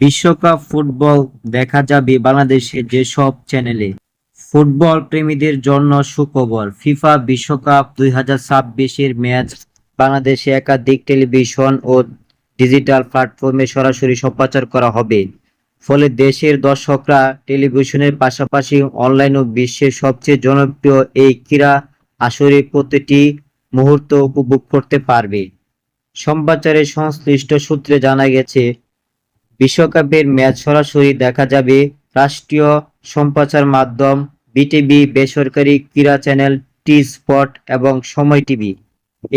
বিশ্বকাপ ফুটবল দেখা যাবে বাংলাদেশের যেসব চ্যানেলে। ফুটবল প্রেমীদের জন্য সুখবর, ফিফা বিশ্বকাপ 2026-এর ম্যাচ বাংলাদেশে একাধিক টেলিভিশন ও ডিজিটাল প্ল্যাটফর্মে সরাসরি সম্প্রচার করা হবে। ফলে দেশের দর্শকরা টেলিভিশনের পাশাপাশি অনলাইন ও বিশ্বের সবচেয়ে জনপ্রিয় এই ক্রীড়া আসরের প্রতিটি মুহূর্ত উপভোগ করতে পারবে। সম্প্রচারের সংশ্লিষ্ট সূত্রে জানা গেছে, বিশ্বকাপের ম্যাচ সরাসরি দেখা যাবে রাষ্ট্রীয় সম্প্রচার মাধ্যম বিটিভি, বেসরকারি ক্রীড়া চ্যানেল টি স্পট এবং সময় টিভি।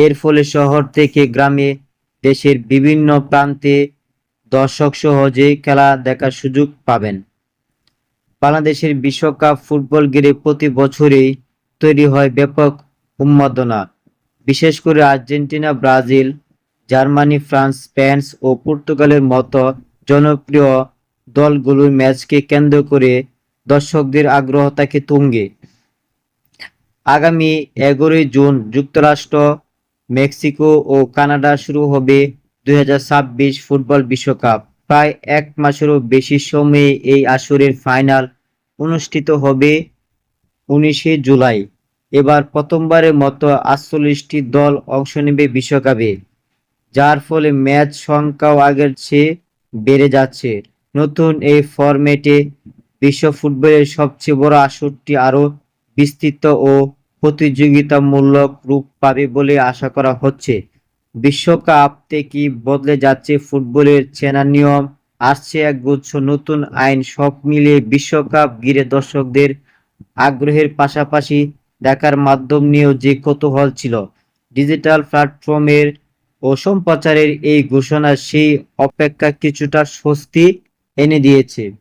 এর ফলে শহর থেকে গ্রামে দেশের বিভিন্ন প্রান্তে দর্শক সহজে খেলা দেখার সুযোগ পাবেন। বাংলাদেশের বিশ্বকাপ ফুটবল ঘিরে প্রতি বছরই তৈরি হয় ব্যাপক উন্মাদনা। বিশেষ করে Argentina, Brazil, Germany, France, Spain ও পর্তুগালের মতো জনপ্রিয় দলগুলোর ম্যাচকে কেন্দ্র করে দর্শকদের আগ্রহ থাকে তুঙ্গে। আগামী 11 জুন যুক্তরাষ্ট্র, মেক্সিকো ও কানাডা শুরু হবে 2026 ফুটবল বিশ্বকাপ। প্রায় এক মাসেরও বেশি সময়ে এই আসরের ফাইনাল অনুষ্ঠিত হবে 19 জুলাই। এবার প্রথমবারের মতো 48টি দল অংশ নেবে বিশ্বকাপে, যার ফলে ম্যাচ সংখ্যাও আগের চেয়ে বেড়ে যাচ্ছে। নতুন এই ফরম্যাটে বিশ্ব ফুটবলের সবচেয়ে বড় আসরটি আরও বিস্তৃত ও প্রতিযোগিতামূলক রূপ পাবে বলে আশা করা হচ্ছে। বিশ্বকাপ থেকেই বদলে যাচ্ছে ফুটবলের চেনা নিয়ম, আসছে একগুচ্ছ নতুন আইন। সব মিলিয়ে বিশ্বকাপ ঘিরে দর্শকদের আগ্রহের পাশাপাশি দেখার মাধ্যম নিয়েও যে কৌতূহল ছিল, ডিজিটাল প্ল্যাটফর্মের ও সম্প্রচারের এই ঘোষণা সেই অপেক্ষা কিছুটা স্বস্তি এনে দিয়েছে।